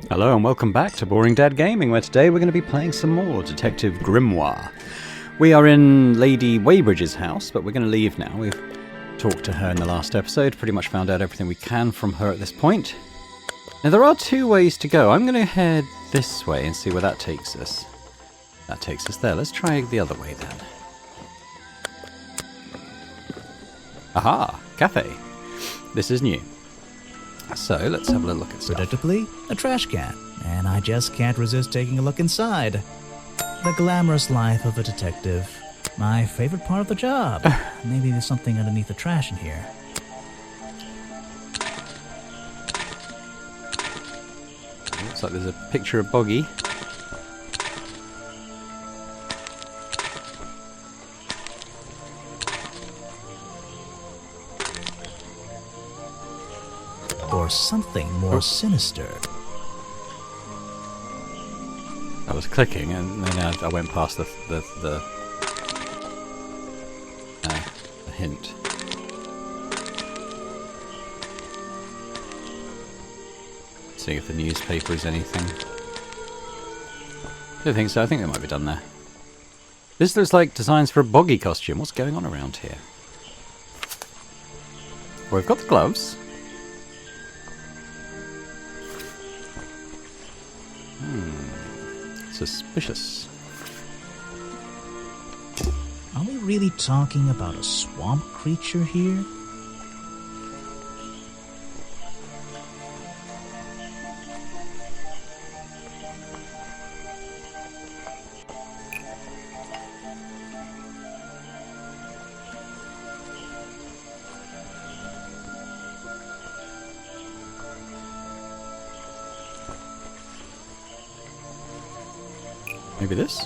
Hello and welcome back to Boring Dad Gaming, where today we're going to be playing some more Detective Grimoire. We are in Lady Weybridge's house, but we're going to leave now. We've talked to her in the last episode, pretty much found out everything we can from her at this point. Now there are two ways to go. I'm going to head this way and see where that takes us. That takes us there. Let's try the other way then. Aha! Cafe. This is new. So, let's have a little look at stuff. Predictably, a trash can, and I just can't resist taking a look inside. The glamorous life of a detective. My favorite part of the job. Maybe there's something underneath the trash in here. Looks like there's a picture of Boggy. Or something more sinister. I was clicking and then I went past the hint. Seeing if the newspaper is anything. Don't think so. I think they might be done there. This looks like designs for a Boggy costume. What's going on around here? Well, we've got the gloves. Suspicious. Are we really talking about a swamp creature here? Maybe this?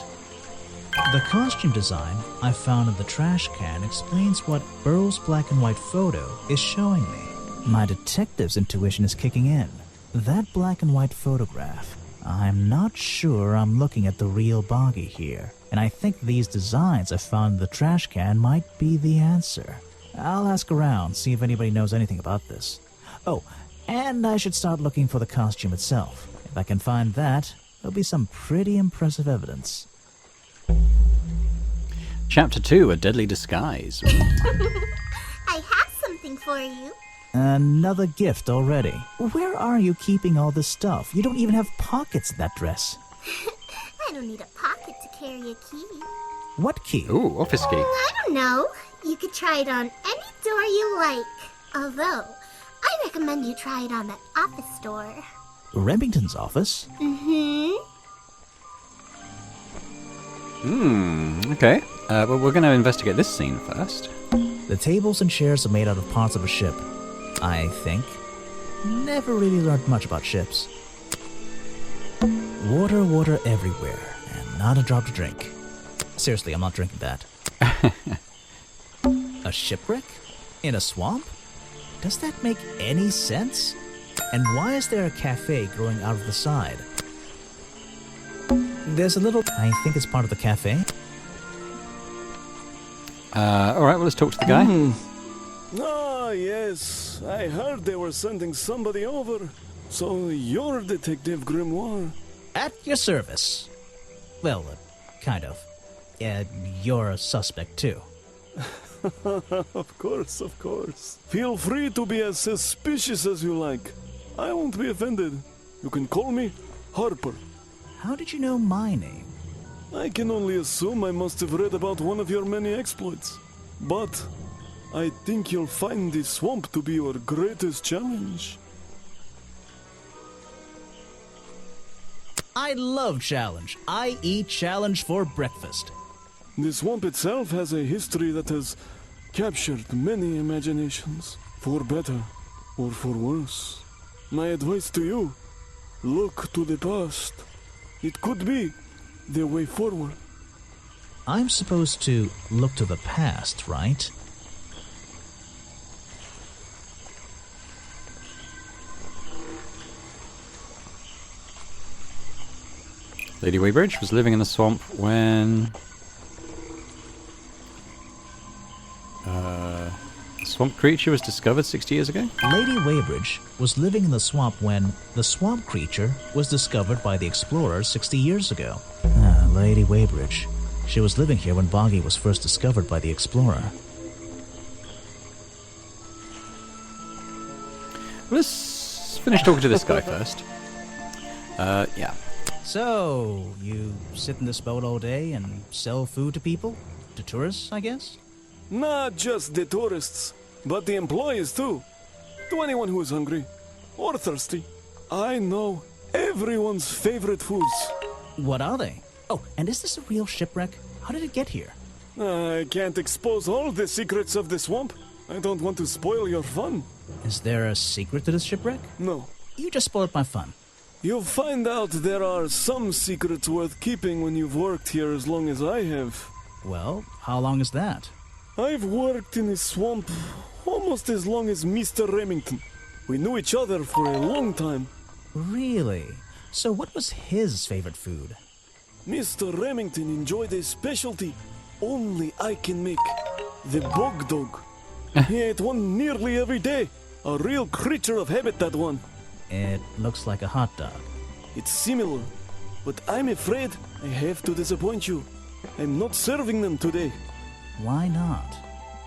The costume design I found in the trash can explains what Burrow's black and white photo is showing me. My detective's intuition is kicking in. That black and white photograph. I'm not sure I'm looking at the real Boggy here, and I think these designs I found in the trash can might be the answer. I'll ask around, see if anybody knows anything about this. Oh, and I should start looking for the costume itself. If I can find that, there'll be some pretty impressive evidence. Chapter 2, A Deadly Disguise. I have something for you. Another gift already. Where are you keeping all this stuff? You don't even have pockets in that dress. I don't need a pocket to carry a key. What key? Ooh, office key. I don't know. You could try it on any door you like. Although, I recommend you try it on that office door. Remington's office? Okay. Well, we're going to investigate this scene first. The tables and chairs are made out of parts of a ship, I think. Never really learned much about ships. Water everywhere, and not a drop to drink. Seriously, I'm not drinking that. A shipwreck? In a swamp? Does that make any sense? And why is there a cafe growing out of the side? There's a little... I think it's part of the cafe. Alright, well, let's talk to the guy. Ah, yes. I heard they were sending somebody over. So you're Detective Grimoire. At your service. Well, kind of. You're a suspect, too. Of course, of course. Feel free to be as suspicious as you like. I won't be offended. You can call me Harper. How did you know my name? I can only assume I must have read about one of your many exploits. But I think you'll find this swamp to be your greatest challenge. I love challenge. I eat challenge for breakfast. The swamp itself has a history that has captured many imaginations, for better or for worse. My advice to you, look to the past. It could be the way forward. I'm supposed to look to the past, right? Lady Weybridge was living in the swamp when... swamp creature was discovered 60 years ago? Lady Weybridge was living in the swamp when the swamp creature was discovered by the explorers 60 years ago. Lady Weybridge. She was living here when Boggy was first discovered by the explorer. Let's finish talking to this guy first. Yeah. So, you sit in this boat all day and sell food to people? To tourists, I guess? Not just the tourists, but the employees too. To anyone who is hungry or thirsty. I know everyone's favorite foods. What are they? Oh, and is this a real shipwreck? How did it get here? I can't expose all the secrets of the swamp. I don't want to spoil your fun. Is there a secret to this shipwreck? No. You just spoiled my fun. You'll find out there are some secrets worth keeping when you've worked here as long as I have. Well, how long is that? I've worked in the swamp almost as long as Mr. Remington. We knew each other for a long time. Really? So what was his favorite food? Mr. Remington enjoyed a specialty only I can make. The bog dog. He ate one nearly every day. A real creature of habit, that one. It looks like a hot dog. It's similar, but I'm afraid I have to disappoint you. I'm not serving them today. Why not?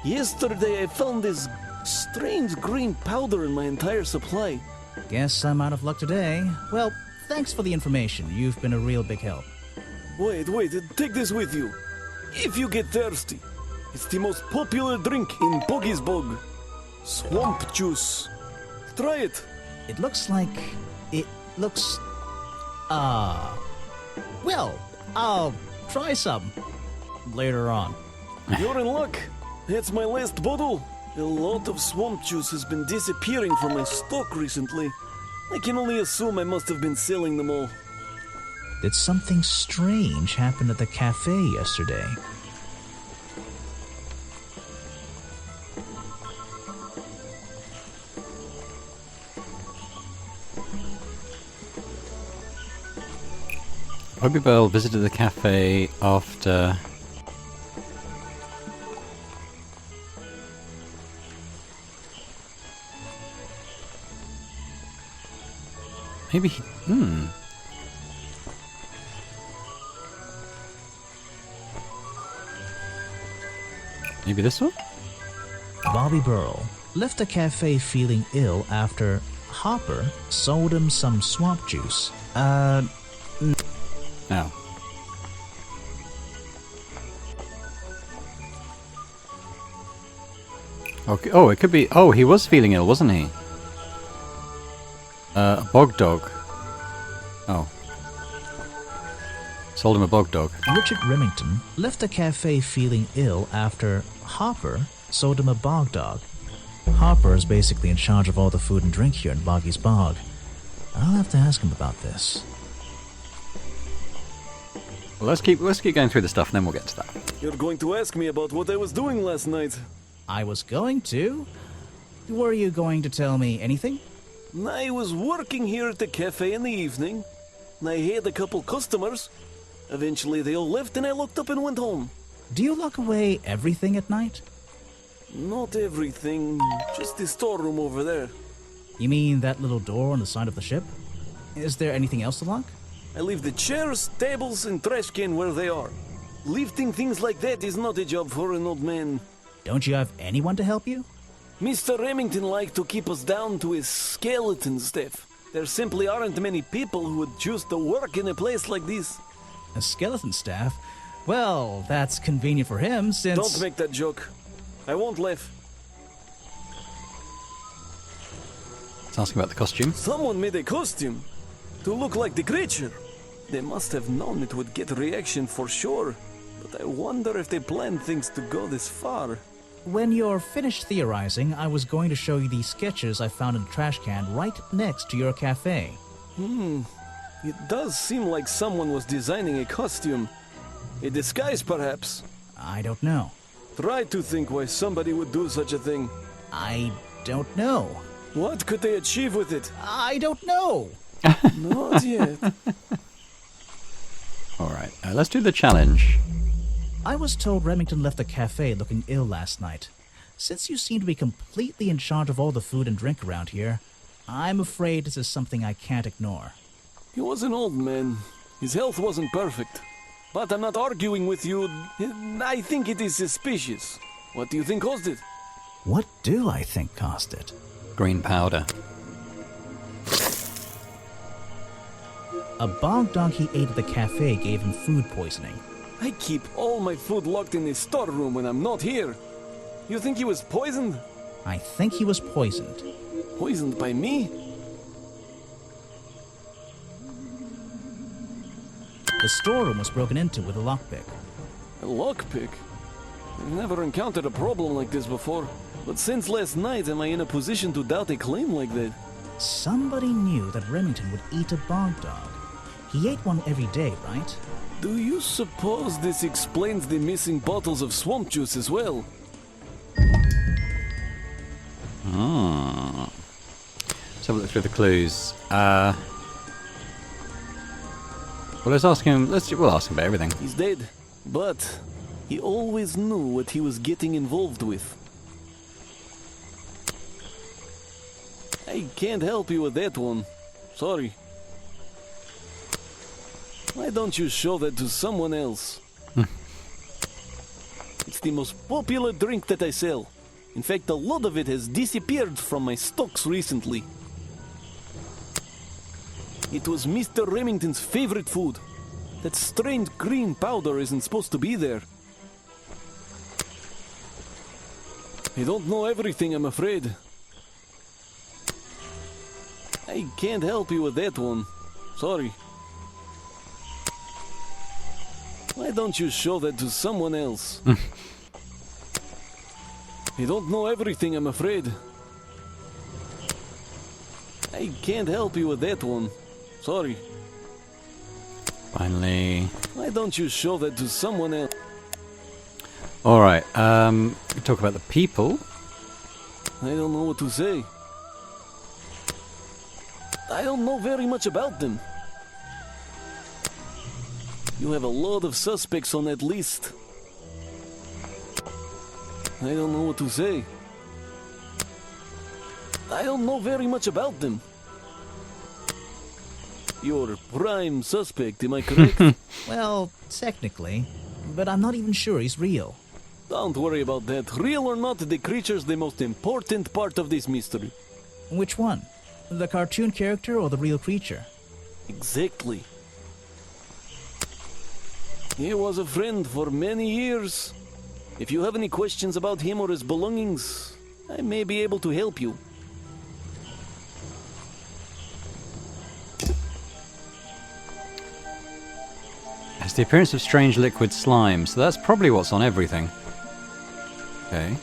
Yesterday I found this strange green powder in my entire supply. Guess I'm out of luck today. Well, thanks for the information. You've been a real big help. Wait, take this with you. If you get thirsty, it's the most popular drink in Boggy's Bog. Swamp juice. Try it. It looks like... Well, I'll try some later on. You're in luck. That's my last bottle. A lot of swamp juice has been disappearing from my stock recently. I can only assume I must have been selling them all. Did something strange happen at the cafe yesterday? Bobby Bell visited the cafe after... Maybe he... Maybe this one? Bobby Burl left the cafe feeling ill after Hopper sold him some swamp juice. Oh. Okay. Oh, it could be... Oh, he was feeling ill, wasn't he? A bog dog. Oh. Sold him a bog dog. Richard Remington left the cafe feeling ill after Hopper sold him a bog dog. Hopper is basically in charge of all the food and drink here in Boggy's Bog. I'll have to ask him about this. Well, let's keep going through the stuff and then we'll get to that. You're going to ask me about what I was doing last night. I was going to. Were you going to tell me anything? I was working here at the cafe in the evening. I had a couple customers. Eventually they all left and I locked up and went home. Do you lock away everything at night? Not everything, just the storeroom over there. You mean that little door on the side of the ship? Is there anything else to lock? I leave the chairs, tables, and trash can where they are. Lifting things like that is not a job for an old man. Don't you have anyone to help you? Mr. Remington liked to keep us down to his skeleton staff. There simply aren't many people who would choose to work in a place like this. A skeleton staff? Well, that's convenient for him since... Don't make that joke. I won't laugh. Let's ask about the costume. Someone made a costume to look like the creature. They must have known it would get a reaction for sure. But I wonder if they planned things to go this far. When you're finished theorizing, I was going to show you these sketches I found in the trash can right next to your cafe. It does seem like someone was designing a costume. A disguise, perhaps. I don't know. Try to think why somebody would do such a thing. I don't know. What could they achieve with it? I don't know. Not yet. Alright, let's do the challenge. I was told Remington left the cafe looking ill last night. Since you seem to be completely in charge of all the food and drink around here, I'm afraid this is something I can't ignore. He was an old man. His health wasn't perfect. But I'm not arguing with you. I think it is suspicious. What do you think caused it? What do I think caused it? Green powder. A bog dog he ate at the cafe gave him food poisoning. I keep all my food locked in the storeroom when I'm not here. You think he was poisoned? I think he was poisoned. Poisoned by me? The storeroom was broken into with a lockpick. A lockpick? I've never encountered a problem like this before. But since last night, am I in a position to doubt a claim like that? Somebody knew that Remington would eat a bog dog. He ate one every day, right? Do you suppose this explains the missing bottles of swamp juice as well? Let's have a look through the clues. Well, let's ask him. We'll ask him about everything. He's dead, but he always knew what he was getting involved with. I can't help you with that one. Sorry. Why don't you show that to someone else? It's the most popular drink that I sell. In fact, a lot of it has disappeared from my stocks recently. It was Mr. Remington's favorite food. That strange green powder isn't supposed to be there. I don't know everything, I'm afraid. I can't help you with that one. Sorry. Why don't you show that to someone else? I don't know everything, I'm afraid. I can't help you with that one. Sorry. Finally. Why don't you show that to someone else? Alright, talk about the people. I don't know what to say. I don't know very much about them. You have a lot of suspects on that list. I don't know what to say. I don't know very much about them. You're prime suspect, am I correct? Well, technically, but I'm not even sure he's real. Don't worry about that. Real or not, the creature's the most important part of this mystery. Which one? The cartoon character or the real creature? Exactly. He was a friend for many years. If you have any questions about him or his belongings, I may be able to help you. Has the appearance of strange liquid slime, so that's probably what's on everything. Okay.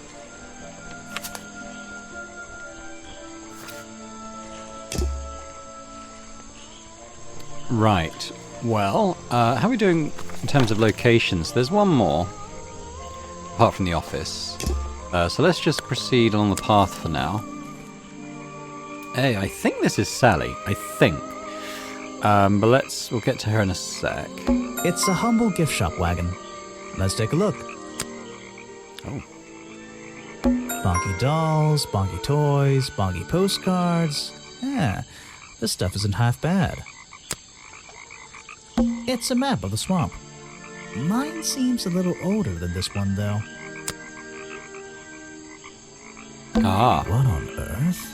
Right. Well, how are we doing in terms of locations? There's one more, apart from the office. So let's just proceed along the path for now. Hey, I think this is Sally. I think. But we'll get to her in a sec. It's a humble gift shop wagon. Let's take a look. Oh. Bonky dolls, bonky toys, bonky postcards. Yeah, this stuff isn't half bad. It's a map of the swamp. Mine seems a little older than this one, though. Ah. What on earth?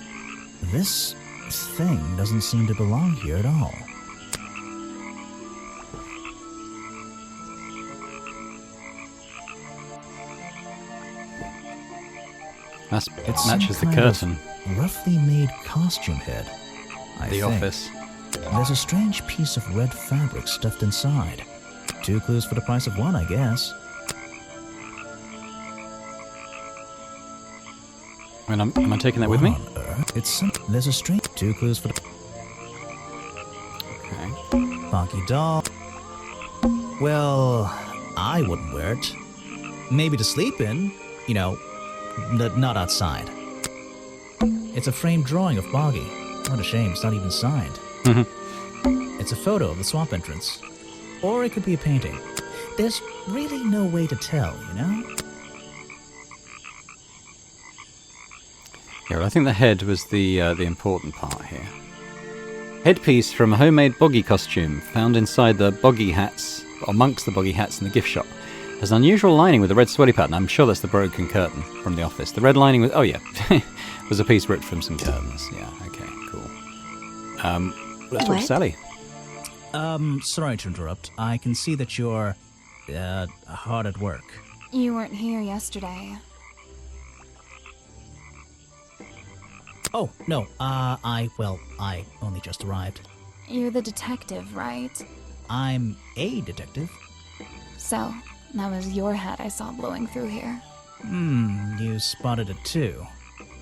This thing doesn't seem to belong here at all. It matches the curtain. Roughly made costume head. I The think. office. There's a strange piece of red fabric stuffed inside. 2 clues for the price of 1, I guess. Am I taking that with me? What on earth? There's a strange 2 clues for the Okay. bonky doll. Well, I wouldn't wear it. Maybe to sleep in, you know, not outside. It's a framed drawing of Boggy. What a shame, it's not even signed. It's a photo of the swamp entrance. Or it could be a painting. There's really no way to tell, you know? Yeah, well, I think the head was the important part here. Headpiece from a homemade boggy costume found inside the boggy hats, amongst the boggy hats in the gift shop. Has an unusual lining with a red swirly pattern. I'm sure that's the broken curtain from the office. The red lining was... Oh, yeah. was a piece ripped from some curtains. Yeah, okay, cool. Let's talk to Sally. Sorry to interrupt. I can see that you're, hard at work. You weren't here yesterday. Oh, no, I only just arrived. You're the detective, right? I'm a detective. So, that was your hat I saw blowing through here. You spotted it too.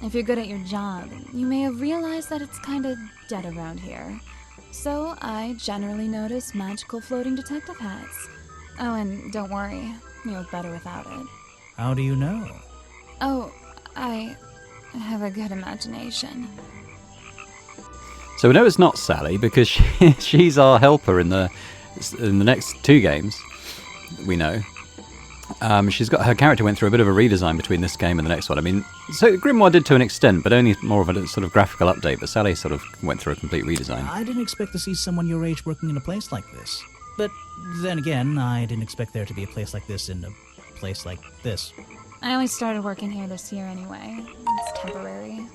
If you're good at your job, you may have realized that it's kinda dead around here. So, I generally notice magical floating detective hats. Oh, and don't worry, you look better without it. How do you know? Oh, I have a good imagination. So we know it's not Sally because she's our helper in the next 2 games. We know. She's got her character went through a bit of a redesign between this game and the next one. I mean, so Grimoire did to an extent, but only more of a sort of graphical update. But Sally sort of went through a complete redesign. I didn't expect to see someone your age working in a place like this. But then again, I didn't expect there to be a place like this in a place like this. I only started working here this year anyway. It's temporary.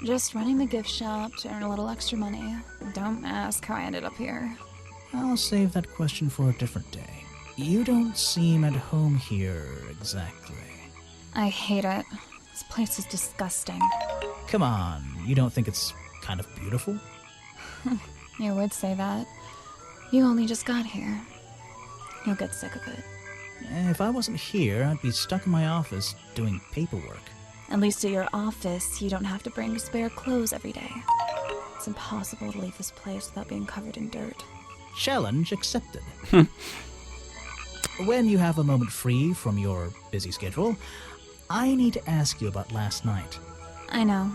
Just running the gift shop to earn a little extra money. Don't ask how I ended up here. I'll save that question for a different day. You don't seem at home here exactly. I hate it. This place is disgusting. Come on, you don't think it's kind of beautiful? You would say that. You only just got here. You'll get sick of it. If I wasn't here, I'd be stuck in my office doing paperwork. At least at your office, you don't have to bring spare clothes every day. It's impossible to leave this place without being covered in dirt. Challenge accepted. When you have a moment free from your busy schedule, I need to ask you about last night. I know,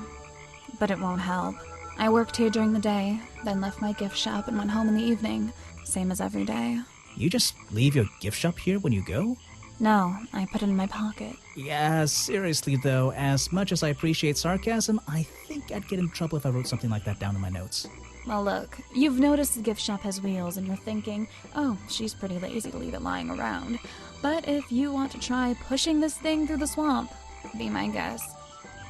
but it won't help. I worked here during the day, then left my gift shop and went home in the evening, same as every day. You just leave your gift shop here when you go? No, I put it in my pocket. Yeah, seriously though, as much as I appreciate sarcasm, I think I'd get in trouble if I wrote something like that down in my notes. Well, look, you've noticed the gift shop has wheels and you're thinking, oh, she's pretty lazy to leave it lying around. But if you want to try pushing this thing through the swamp, be my guest.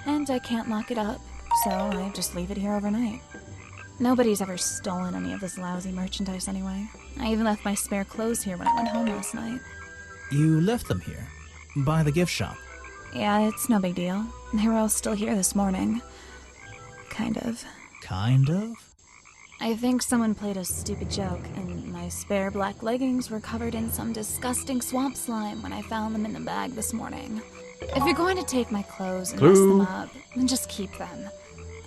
And I can't lock it up, so I just leave it here overnight. Nobody's ever stolen any of this lousy merchandise anyway. I even left my spare clothes here when I went home last night. You left them here? By the gift shop? Yeah, it's no big deal. They were all still here this morning. Kind of. Kind of? I think someone played a stupid joke, and my spare black leggings were covered in some disgusting swamp slime when I found them in the bag this morning. If you're going to take my clothes and mess them up, then just keep them.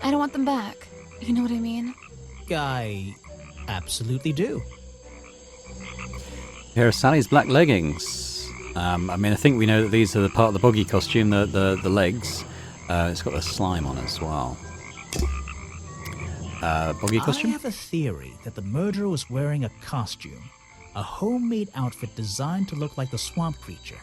I don't want them back. You know what I mean? I absolutely do. Here are Sally's black leggings. I mean, I think we know that these are the part of the boggy costume, the legs. It's got the slime on as well. Boggy costume? I have a theory that the murderer was wearing a costume. A homemade outfit designed to look like the swamp creature.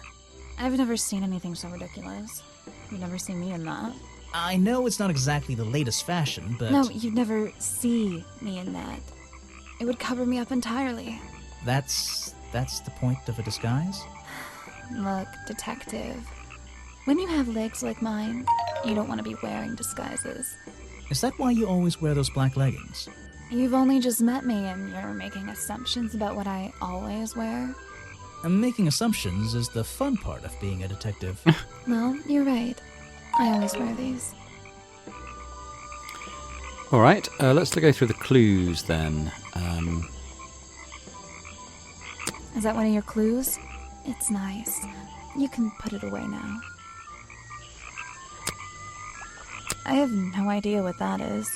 I've never seen anything so ridiculous. You've never seen me in that. I know it's not exactly the latest fashion, but... No, you'd never see me in that. It would cover me up entirely. That's the point of a disguise? Look, detective. When you have legs like mine, you don't want to be wearing disguises. Is that why you always wear those black leggings? You've only just met me and you're making assumptions about what I always wear. And making assumptions is the fun part of being a detective. Well, you're right. I always wear these. All right, let's go through the clues then. Is that one of your clues? It's nice. You can put it away now. I have no idea what that is.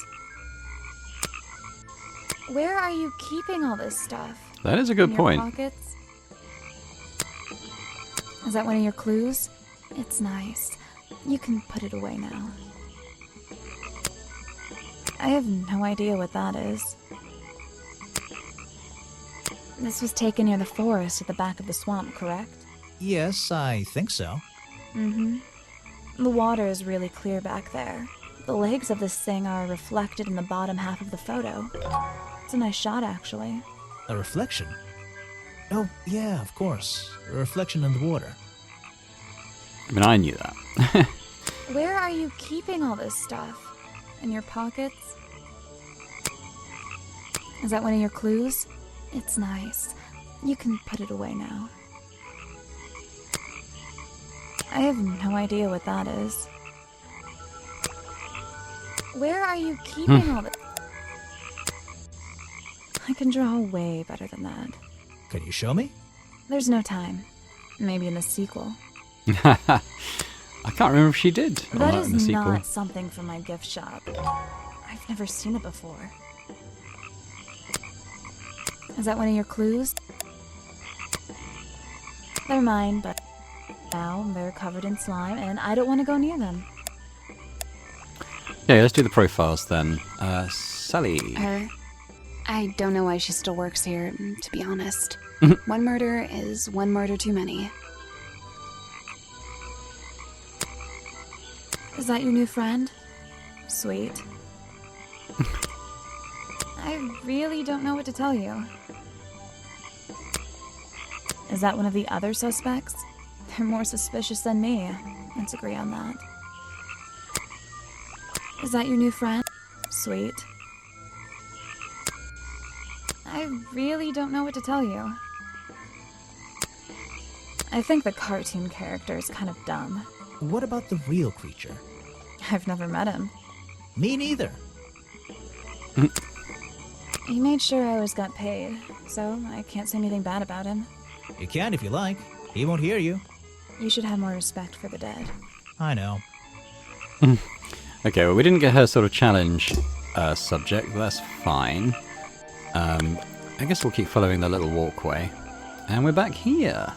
Where are you keeping all this stuff? That is a good In point. your pockets? Is that one of your clues? It's nice. You can put it away now. I have no idea what that is. This was taken near the forest at the back of the swamp, correct? Yes, I think so. Mm-hmm. The water is really clear back there. The legs of this thing are reflected in the bottom half of the photo. It's a nice shot, actually. A reflection? Oh, yeah, of course. A reflection in the water. I mean, I knew that. Where are you keeping all this stuff? In your pockets? Is that one of your clues? It's nice. You can put it away now. I have no idea what that is. Where are you keeping all this? I can draw way better than that. Can you show me? There's no time. Maybe in the sequel. I can't remember if she did. That in the is sequel. not something from my gift shop. I've never seen it before. Is that one of your clues? They're mine, but now they're covered in slime, and I don't want to go near them. Yeah, let's do the profiles then. Sally. I don't know why she still works here, to be honest. One murder is one murder too many. Is that your new friend? Sweet. I really don't know what to tell you. Is that one of the other suspects? They're more suspicious than me. Let's agree on that. Is that your new friend? Sweet. I really don't know what to tell you. I think the cartoon character is kind of dumb. What about the real creature? I've never met him. Me neither. He made sure I always got paid, so I can't say anything bad about him. You can if you like. He won't hear you. You should have more respect for the dead. I know. Okay, well, we didn't get her sort of challenge subject, but that's fine. I guess we'll keep following the little walkway. And we're back here.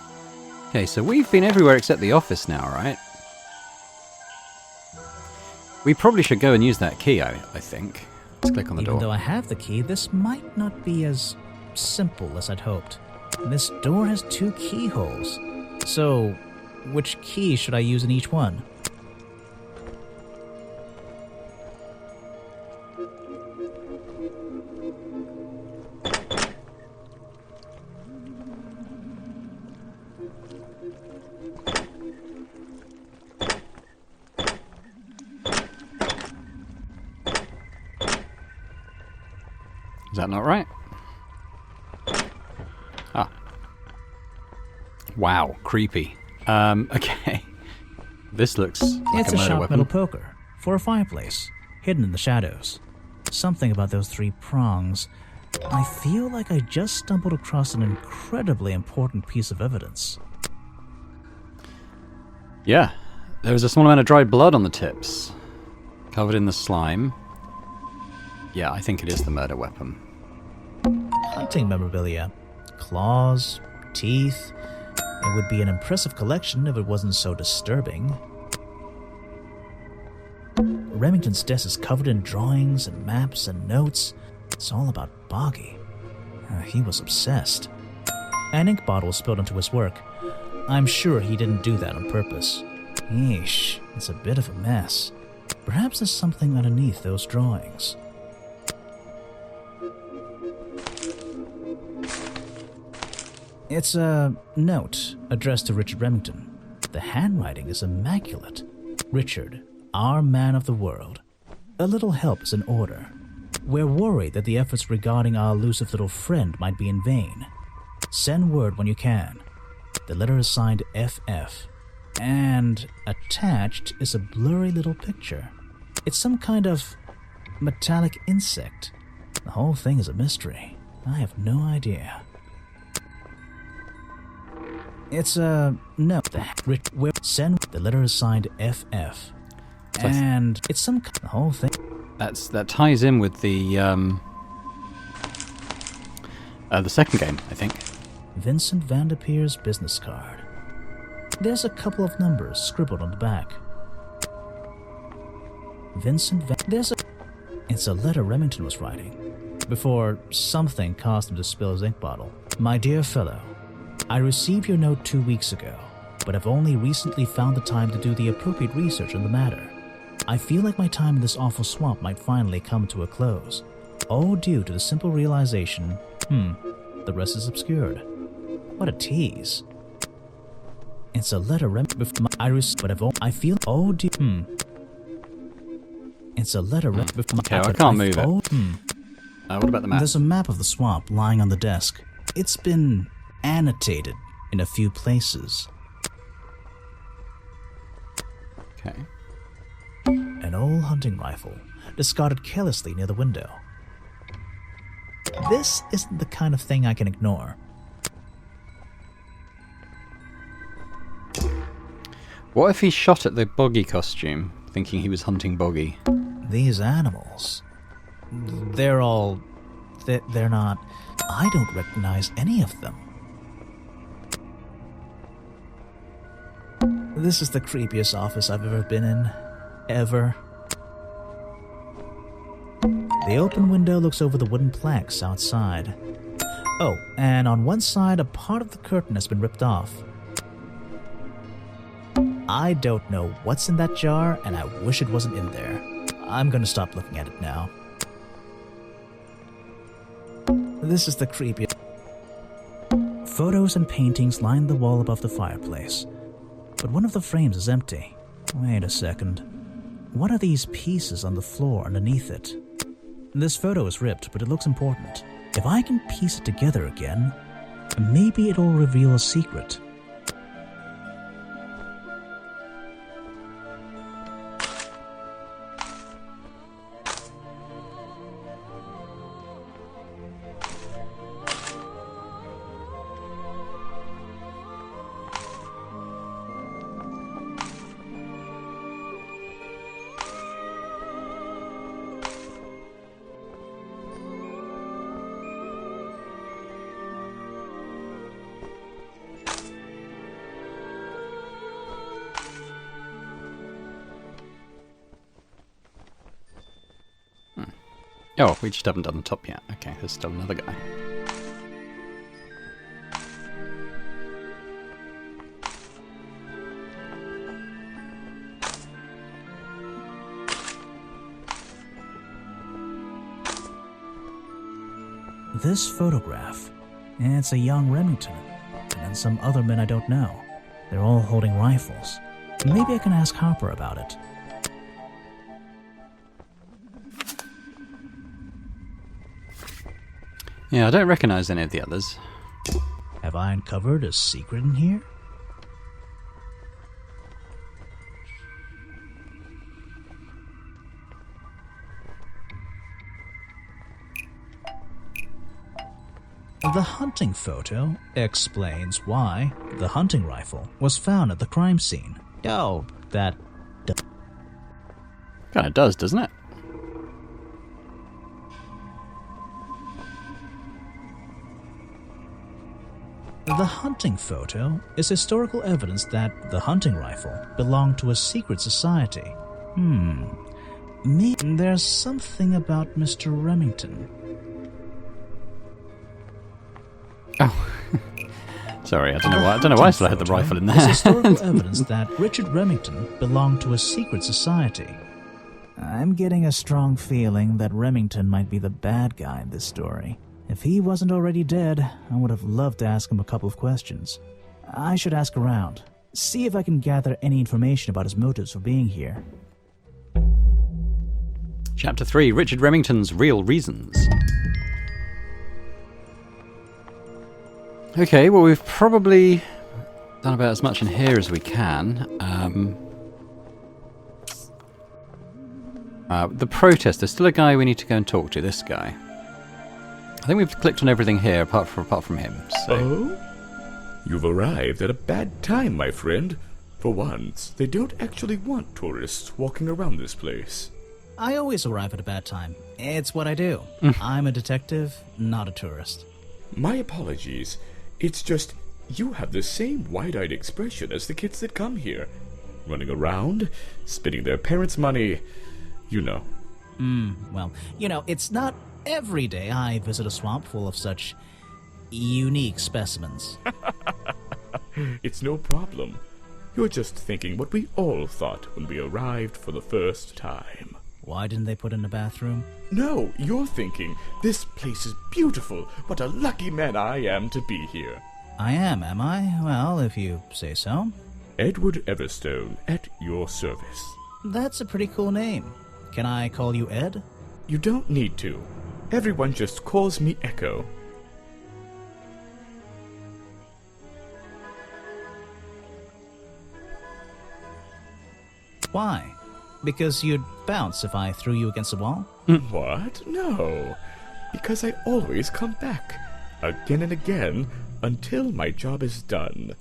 Okay, so we've been everywhere except the office now, right? We probably should go and use that key, I think. Let's click on the Even door. though I have the key, this might not be as simple as I'd hoped. This door has 2 keyholes. So, which key should I use in each one? Is that not right? Ah. Wow, creepy. Okay. This looks like It's a a murder sharp weapon. metal poker for a fireplace, hidden in the shadows. Something about those 3 prongs. I feel like I just stumbled across an incredibly important piece of evidence. Yeah. There was a small amount of dried blood on the tips. Covered in the slime. Yeah, I think it is the murder weapon. Hunting memorabilia. Claws, teeth. It would be an impressive collection if it wasn't so disturbing. Remington's desk is covered in drawings and maps and notes. It's all about Boggy. He was obsessed. An ink bottle spilled onto his work. I'm sure he didn't do that on purpose. Yeesh, it's a bit of a mess. Perhaps there's something underneath those drawings. It's a note addressed to Richard Remington. The handwriting is immaculate. Richard, our man of the world. A little help is in order. We're worried that the efforts regarding our elusive little friend might be in vain. Send word when you can. The letter is signed FF. And attached is a blurry little picture. It's some kind of metallic insect. The whole thing is a mystery. I have no idea. It's a note. Send. The letter is signed FF. And it's some the whole thing. That ties in with the second game, I think. Vincent Vanderpeer's business card. There's a couple of numbers scribbled on the back. It's a letter Remington was writing before something caused him to spill his ink bottle. My dear fellow, I received your note 2 weeks ago, but have only recently found the time to do the appropriate research on the matter. I feel like my time in this awful swamp might finally come to a close. All due to the simple realization, the rest is obscured. What a tease. It's a letter with my iris, but I feel all due. It's a letter with my. Okay, I can't move it. What about the map? There's a map of the swamp lying on the desk. It's been annotated in a few places. Okay. An old hunting rifle, discarded carelessly near the window. This isn't the kind of thing I can ignore. What if he shot at the Boggy costume, thinking he was hunting Boggy? These animals, they're not... I don't recognize any of them. This is the creepiest office I've ever been in. Ever. The open window looks over the wooden planks outside. Oh, and on one side, a part of the curtain has been ripped off. I don't know what's in that jar, and I wish it wasn't in there. I'm gonna stop looking at it now. This is the creepiest. Photos and paintings line the wall above the fireplace, but one of the frames is empty. Wait a second. What are these pieces on the floor underneath it? This photo is ripped, but it looks important. If I can piece it together again, maybe it'll reveal a secret. Oh, we just haven't done the top yet. Okay, there's still another guy. This photograph, it's a young Remington, and some other men I don't know. They're all holding rifles. Maybe I can ask Harper about it. Yeah, I don't recognize any of the others. Have I uncovered a secret in here? The hunting photo explains why the hunting rifle was found at the crime scene. Oh, that... Kinda does, doesn't it? The hunting photo is historical evidence that the hunting rifle belonged to a secret society. Maybe there's something about Mr. Remington. Oh. Sorry, I don't know why I still had the rifle in there. Is historical evidence that Richard Remington belonged to a secret society. I'm getting a strong feeling that Remington might be the bad guy in this story. If he wasn't already dead, I would have loved to ask him a couple of questions. I should ask around, see if I can gather any information about his motives for being here. Chapter 3, Richard Remington's Real Reasons. Okay, well we've probably done about as much in here as we can. The protest, there's still a guy we need to go and talk to, this guy. I think we've clicked on everything here apart from him. So. Oh? You've arrived at a bad time, my friend. For once, they don't actually want tourists walking around this place. I always arrive at a bad time. It's what I do. I'm a detective, not a tourist. My apologies. It's just, you have the same wide-eyed expression as the kids that come here. Running around, spending their parents' money, you know. Well, it's not every day I visit a swamp full of such unique specimens. It's no problem. You're just thinking what we all thought when we arrived for the first time. Why didn't they put in a bathroom? No, you're thinking, this place is beautiful. What a lucky man I am to be here. I am I? Well, if you say so. Edward Everstone, at your service. That's a pretty cool name. Can I call you Ed? You don't need to. Everyone just calls me Echo. Why? Because you'd bounce if I threw you against a wall? What? No. Because I always come back. Again and again, until my job is done.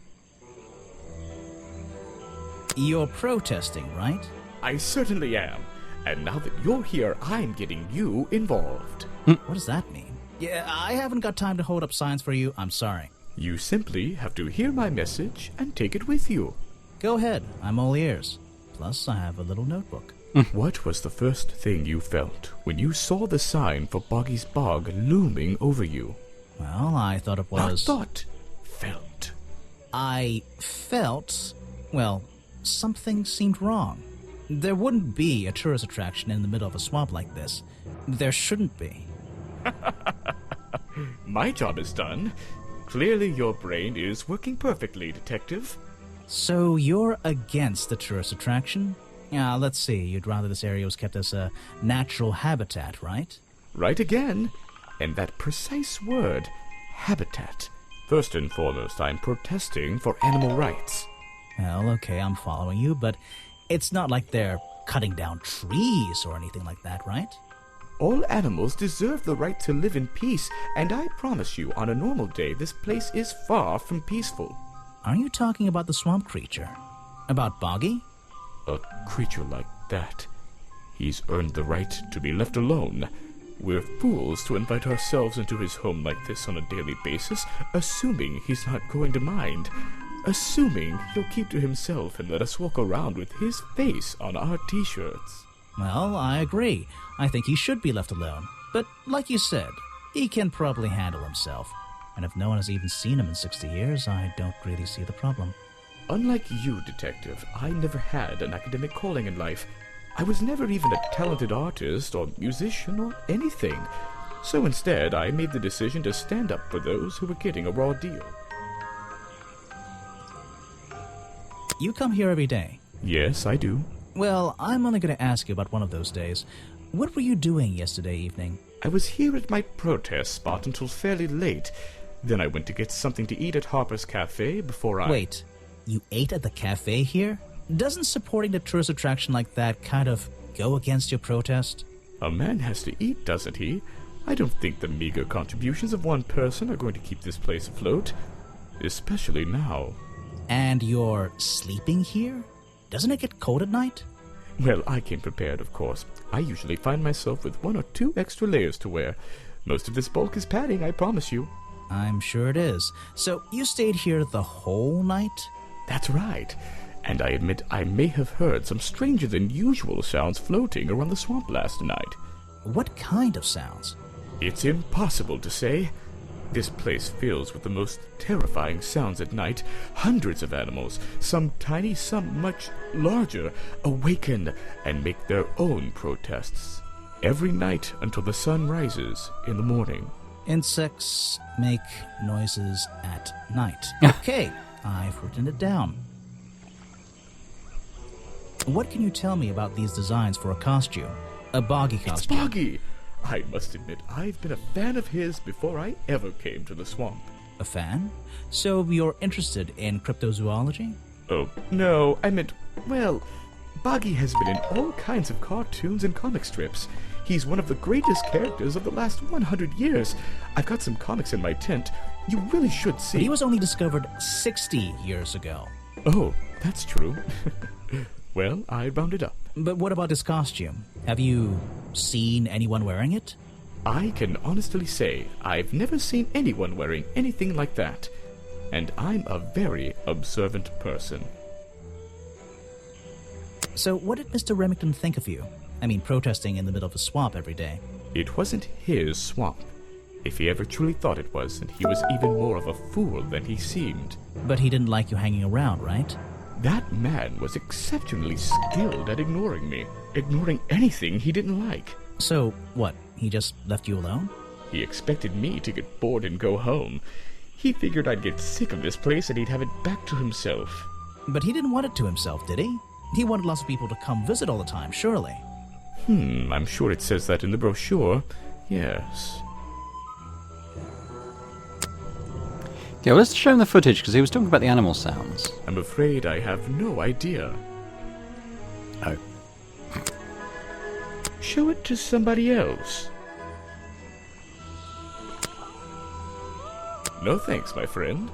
You're protesting, right? I certainly am. And now that you're here, I'm getting you involved. What does that mean? Yeah, I haven't got time to hold up signs for you. I'm sorry. You simply have to hear my message and take it with you. Go ahead. I'm all ears. Plus, I have a little notebook. What was the first thing you felt when you saw the sign for Boggy's Bog looming over you? Well, I thought it was... Not thought. Felt. I felt... Well, something seemed wrong. There wouldn't be a tourist attraction in the middle of a swamp like this. There shouldn't be. My job is done. Clearly your brain is working perfectly, Detective. So you're against the tourist attraction? Yeah, let's see. You'd rather this area was kept as a natural habitat, right? Right again. And that precise word, habitat. First and foremost, I'm protesting for animal rights. Well, okay, I'm following you, but it's not like they're cutting down trees or anything like that, right? All animals deserve the right to live in peace, and I promise you, on a normal day, this place is far from peaceful. Are you talking about the swamp creature? About Boggy? A creature like that. He's earned the right to be left alone. We're fools to invite ourselves into his home like this on a daily basis, assuming he's not going to mind. Assuming he'll keep to himself and let us walk around with his face on our t-shirts. Well, I agree. I think he should be left alone. But like you said, he can probably handle himself. And if no one has even seen him in 60 years, I don't really see the problem. Unlike you, Detective, I never had an academic calling in life. I was never even a talented artist or musician or anything. So instead, I made the decision to stand up for those who were getting a raw deal. You come here every day. Yes, I do. Well, I'm only going to ask you about one of those days. What were you doing yesterday evening? I was here at my protest spot until fairly late. Then I went to get something to eat at Harper's Cafe before I... Wait, you ate at the cafe here? Doesn't supporting the tourist attraction like that kind of go against your protest? A man has to eat, doesn't he? I don't think the meager contributions of one person are going to keep this place afloat. Especially now. And you're sleeping here? Doesn't it get cold at night? Well, I came prepared, of course. I usually find myself with 1 or 2 extra layers to wear. Most of this bulk is padding, I promise you. I'm sure it is. So you stayed here the whole night? That's right. And I admit I may have heard some stranger than usual sounds floating around the swamp last night. What kind of sounds? It's impossible to say. This place fills with the most terrifying sounds at night. Hundreds of animals, some tiny, some much larger, awaken and make their own protests. Every night until the sun rises in the morning. Insects make noises at night. Okay, I've written it down. What can you tell me about these designs for a costume? A Boggy costume. It's Boggy! I must admit, I've been a fan of his before I ever came to the swamp. A fan? So you're interested in cryptozoology? Oh, no, I meant, well, Boggy has been in all kinds of cartoons and comic strips. He's one of the greatest characters of the last 100 years. I've got some comics in my tent. You really should see. But he was only discovered 60 years ago. Oh, that's true. Well, I rounded up. But what about his costume? Have you seen anyone wearing it? I can honestly say I've never seen anyone wearing anything like that. And I'm a very observant person. So what did Mr. Remington think of you? I mean, protesting in the middle of a swamp every day. It wasn't his swamp. If he ever truly thought it was, and he was even more of a fool than he seemed. But he didn't like you hanging around, right? That man was exceptionally skilled at ignoring me, ignoring anything he didn't like. So, what, he just left you alone? He expected me to get bored and go home. He figured I'd get sick of this place and he'd have it back to himself. But he didn't want it to himself, did he? He wanted lots of people to come visit all the time, surely. I'm sure it says that in the brochure. Yes. Yeah, well, let's show him the footage, because he was talking about the animal sounds. I'm afraid I have no idea. Oh. Show it to somebody else. No thanks, my friend.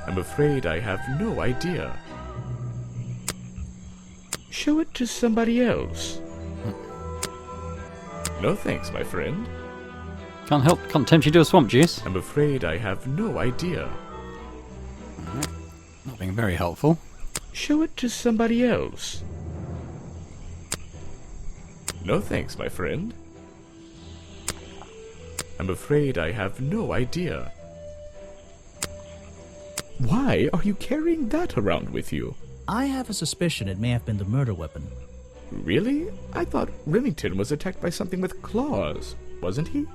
I'm afraid I have no idea. Show it to somebody else. No thanks, my friend. Can't tempt you to a swamp juice. I'm afraid I have no idea. Not being very helpful. Show it to somebody else. No thanks, my friend. I'm afraid I have no idea. Why are you carrying that around with you? I have a suspicion it may have been the murder weapon. Really? I thought Remington was attacked by something with claws, wasn't he?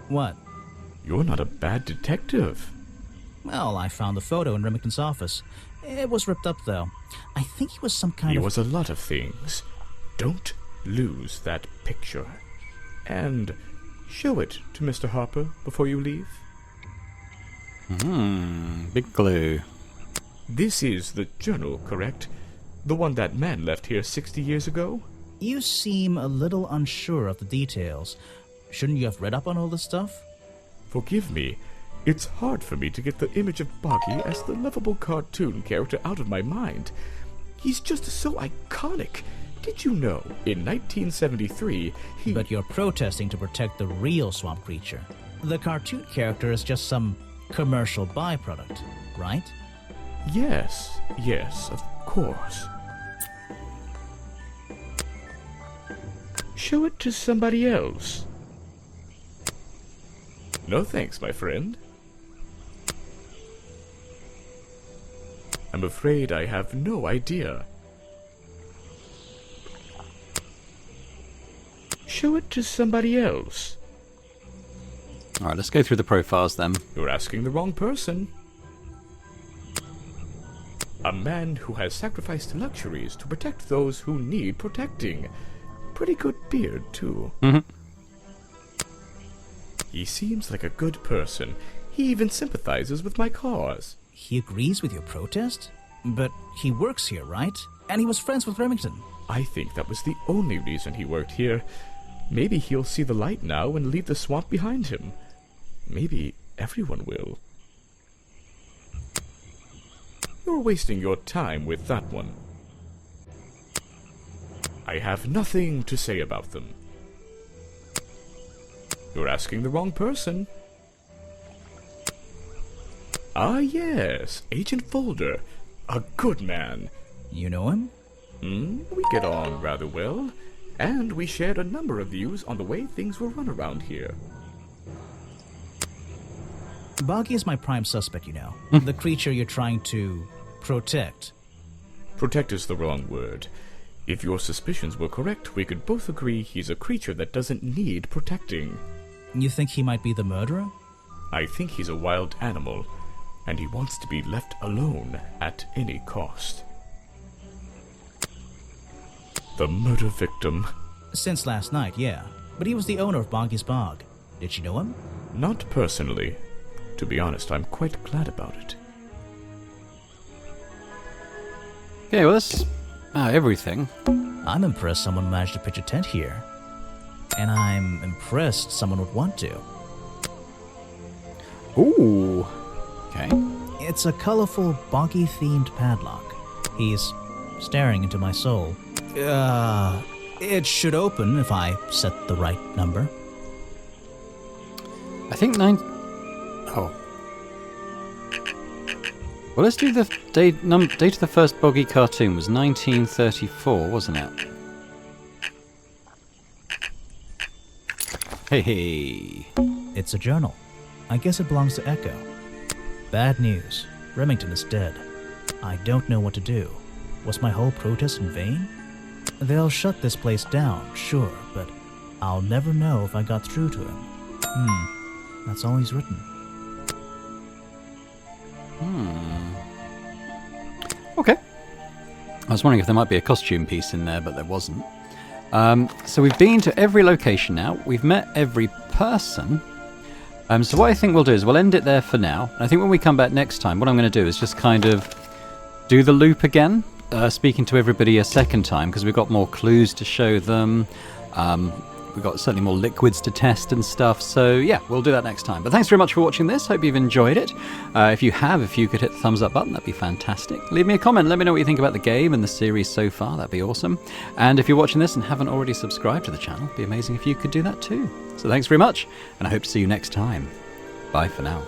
What? You're not a bad detective. Well, I found the photo in Remington's office. It was ripped up, though. I think he was some kind He of... was a lot of things. Don't lose that picture. And show it to Mr. Harper before you leave. Big glue. This is the journal, correct? The one that man left here 60 years ago? You seem a little unsure of the details. Shouldn't you have read up on all this stuff? Forgive me. It's hard for me to get the image of Boggy as the lovable cartoon character out of my mind. He's just so iconic. Did you know, in 1973, he... But you're protesting to protect the real swamp creature. The cartoon character is just some commercial byproduct, right? Yes, of course. Show it to somebody else. No thanks, my friend. I'm afraid I have no idea. Show it to somebody else. Alright, let's go through the profiles then. You're asking the wrong person. A man who has sacrificed luxuries to protect those who need protecting. Pretty good beard, too. He seems like a good person. He even sympathizes with my cause. He agrees with your protest? But he works here, right? And he was friends with Remington. I think that was the only reason he worked here. Maybe he'll see the light now and leave the swamp behind him. Maybe everyone will. You're wasting your time with that one. I have nothing to say about them. You're asking the wrong person. Ah, yes, Agent Folder. A good man. You know him? We get on rather well, and we shared a number of views on the way things were run around here. Boggy is my prime suspect, you know. The creature you're trying to protect. Protect is the wrong word. If your suspicions were correct, we could both agree he's a creature that doesn't need protecting. You think he might be the murderer? I think he's a wild animal, and he wants to be left alone at any cost. The murder victim. Since last night, yeah. But he was the owner of Boggy's Bog. Did you know him? Not personally. To be honest, I'm quite glad about it. Okay, well that's everything. I'm impressed someone managed to pitch a tent here. And I'm impressed someone would want to. Ooh. Okay. It's a colorful, boggy-themed padlock. He's staring into my soul. It should open if I set the right number. I think 9... Oh. Well, let's do the date of the first Boggy cartoon was 1934, wasn't it? Hey. It's a journal. I guess it belongs to Echo. Bad news. Remington is dead. I don't know what to do. Was my whole protest in vain? They'll shut this place down, sure, but I'll never know if I got through to him. That's all he's written. Okay. I was wondering if there might be a costume piece in there, but there wasn't. So we've been to every location now. We've met every person. So what I think we'll do is we'll end it there for now. And I think when we come back next time, what I'm going to do is just kind of do the loop again, speaking to everybody a second time, because we've got more clues to show them. We've got certainly more liquids to test and stuff. So yeah, we'll do that next time. But thanks very much for watching this. Hope you've enjoyed it. If you could hit the thumbs up button, that'd be fantastic. Leave me a comment. Let me know what you think about the game and the series so far. That'd be awesome. And if you're watching this and haven't already subscribed to the channel, it'd be amazing if you could do that too. So thanks very much, and I hope to see you next time. Bye for now.